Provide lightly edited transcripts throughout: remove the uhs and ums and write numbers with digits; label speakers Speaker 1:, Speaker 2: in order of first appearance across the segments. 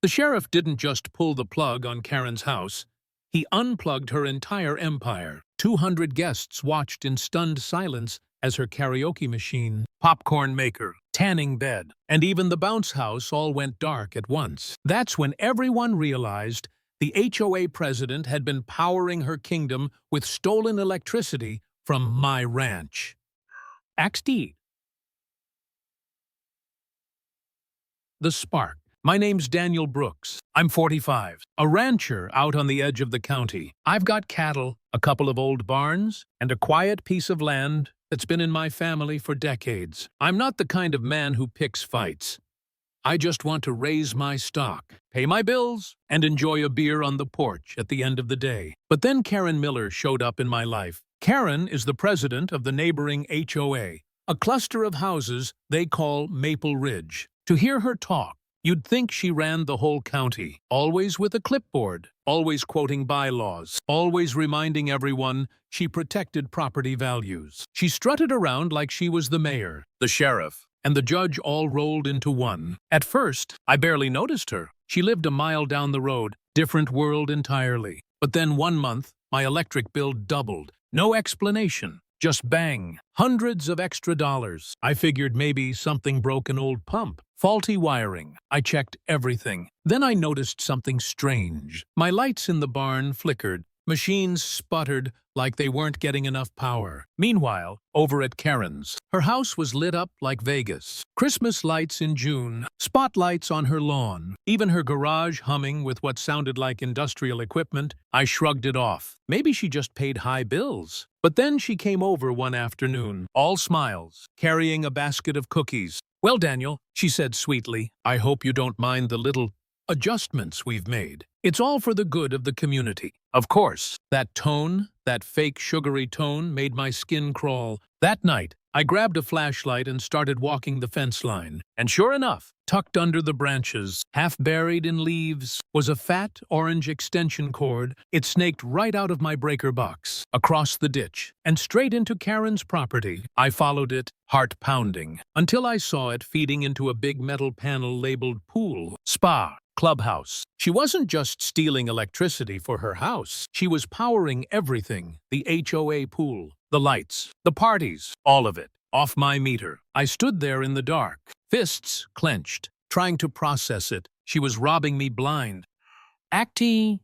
Speaker 1: The sheriff didn't just pull the plug on Karen's house. He unplugged her entire empire. 200 guests watched in stunned silence as her karaoke machine, popcorn maker, tanning bed, and even the bounce house all went dark at once. That's when everyone realized the HOA president had been powering her kingdom with stolen electricity from MyRanc. Act D. The Spark. My name's Daniel Brooks. I'm 45, a rancher out on the edge of the county. I've got cattle, a couple of old barns, and a quiet piece of land that's been in my family for decades. I'm not the kind of man who picks fights. I just want to raise my stock, pay my bills, and enjoy a beer on the porch at the end of the day. But then Karen Miller showed up in my life. Karen is the president of the neighboring HOA, a cluster of houses they call Maple Ridge. To hear her talk, you'd think she ran the whole county, always with a clipboard, always quoting bylaws, always reminding everyone she protected property values. She strutted around like she was the mayor, the sheriff, and the judge all rolled into one. At first, I barely noticed her. She lived a mile down the road, different world entirely. But then one month, my electric bill doubled. No explanation. Just bang. Hundreds of extra dollars. I figured maybe something broke an old pump. Faulty wiring. I checked everything. Then I noticed something strange. My lights in the barn flickered. Machines sputtered like they weren't getting enough power. Meanwhile, over at Karen's, her house was lit up like Vegas. Christmas lights in June, spotlights on her lawn, even her garage humming with what sounded like industrial equipment. I shrugged it off. Maybe she just paid high bills. But then she came over one afternoon, all smiles, carrying a basket of cookies. "Well, Daniel," she said sweetly, "I hope you don't mind the little adjustments we've made. It's all for the good of the community." Of course, that tone, that fake sugary tone, made my skin crawl. That night, I grabbed a flashlight and started walking the fence line. And sure enough, tucked under the branches, half buried in leaves, was a fat orange extension cord. It snaked right out of my breaker box, across the ditch, and straight into Karen's property. I followed it, heart pounding, until I saw it feeding into a big metal panel labeled pool, spa, clubhouse. She wasn't just stealing electricity for her house. She was powering everything. The HOA pool, the lights, the parties, all of it, off my meter. I stood there in the dark, fists clenched, trying to process it. She was robbing me blind. Act E.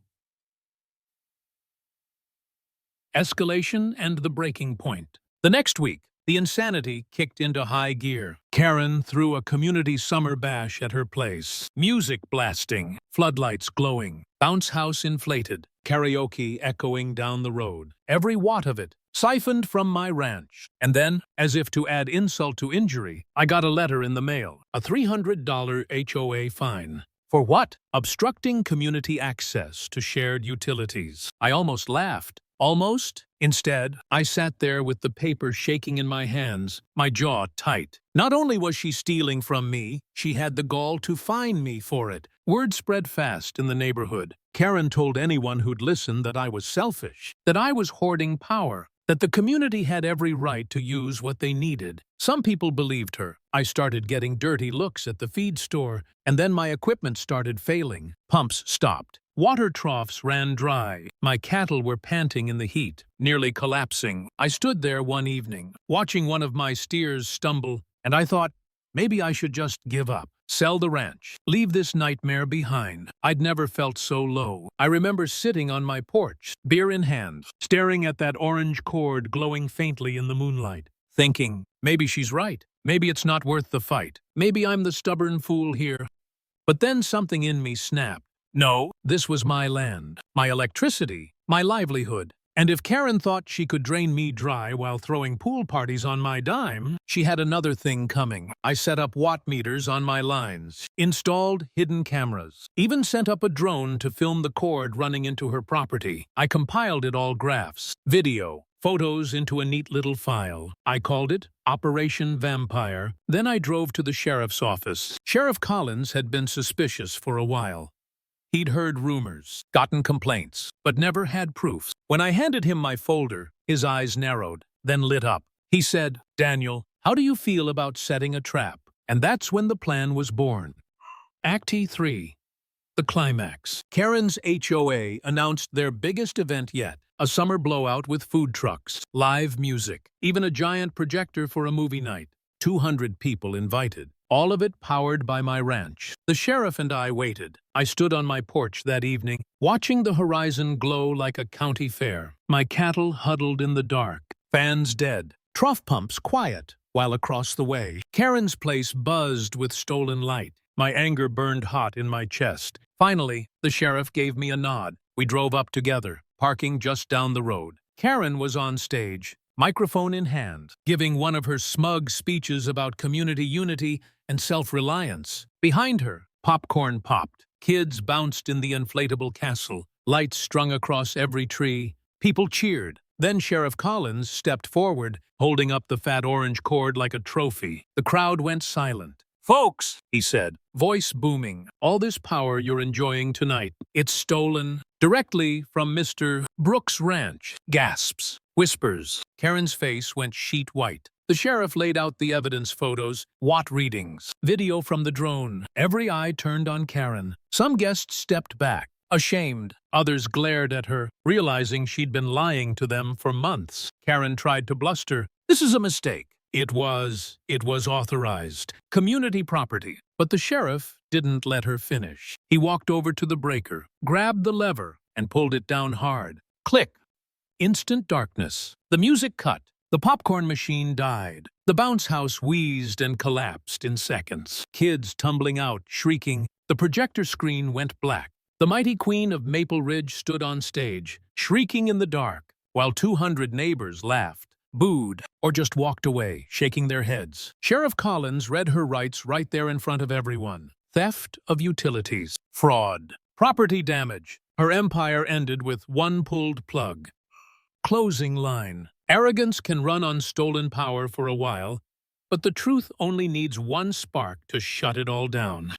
Speaker 1: Escalation and the breaking point. The next week, the insanity kicked into high gear. Karen threw a community summer bash at her place. Music blasting, floodlights glowing, bounce house inflated, karaoke echoing down the road. Every watt of it, siphoned from my ranch. And then, as if to add insult to injury, I got a letter in the mail. A $300 HOA fine. For what? Obstructing community access to shared utilities. I almost laughed. Almost. Instead, I sat there with the paper shaking in my hands, my jaw tight. Not only was she stealing from me, she had the gall to fine me for it. Word spread fast in the neighborhood. Karen told anyone who'd listen that I was selfish, that I was hoarding power, that the community had every right to use what they needed. Some people believed her. I started getting dirty looks at the feed store, and then my equipment started failing. Pumps stopped. Water troughs ran dry. My cattle were panting in the heat, nearly collapsing. I stood there one evening, watching one of my steers stumble, and I thought, maybe I should just give up. Sell the ranch. Leave this nightmare behind. I'd never felt so low. I remember sitting on my porch, beer in hand, staring at that orange cord glowing faintly in the moonlight, thinking, maybe she's right. Maybe it's not worth the fight. Maybe I'm the stubborn fool here. But then something in me snapped. No, this was my land, my electricity, my livelihood. And if Karen thought she could drain me dry while throwing pool parties on my dime, she had another thing coming. I set up watt meters on my lines, installed hidden cameras, even sent up a drone to film the cord running into her property. I compiled it all, graphs, video, photos into a neat little file. I called it Operation Vampire. Then I drove to the sheriff's office. Sheriff Collins had been suspicious for a while. He'd heard rumors, gotten complaints, but never had proofs. When I handed him my folder, his eyes narrowed, then lit up. He said, "Daniel, how do you feel about setting a trap?" And that's when the plan was born. Act 3. The climax. Karen's HOA announced their biggest event yet. A summer blowout with food trucks, live music, even a giant projector for a movie night. 200 people invited. All of it powered by MyRanc. The sheriff and I waited. I stood on my porch that evening, watching the horizon glow like a county fair. My cattle huddled in the dark, fans dead, trough pumps quiet, while across the way, Karen's place buzzed with stolen light. My anger burned hot in my chest. Finally, the sheriff gave me a nod. We drove up together, parking just down the road. Karen was on stage, microphone in hand, giving one of her smug speeches about community unity and self-reliance. Behind her, popcorn popped. Kids bounced in the inflatable castle. Lights strung across every tree. People cheered. Then Sheriff Collins stepped forward, holding up the fat orange cord like a trophy. The crowd went silent. "Folks," he said, voice booming, "all this power you're enjoying tonight, it's stolen directly from Mr. Brooks' ranch." Gasps, whispers. Karen's face went sheet white. The sheriff laid out the evidence photos, watt readings, video from the drone. Every eye turned on Karen. Some guests stepped back, ashamed. Others glared at her, realizing she'd been lying to them for months. Karen tried to bluster. "This is a mistake. It was authorized. Community property." But the sheriff didn't let her finish. He walked over to the breaker, grabbed the lever, and pulled it down hard. Click. Instant darkness. The music cut. The popcorn machine died. The bounce house wheezed and collapsed in seconds. Kids tumbling out, shrieking. The projector screen went black. The mighty queen of Maple Ridge stood on stage, shrieking in the dark, while 200 neighbors laughed, booed, or just walked away, shaking their heads. Sheriff Collins read her rights right there in front of everyone. Theft of utilities, fraud, property damage. Her empire ended with one pulled plug. Closing line. Arrogance can run on stolen power for a while, but the truth only needs one spark to shut it all down.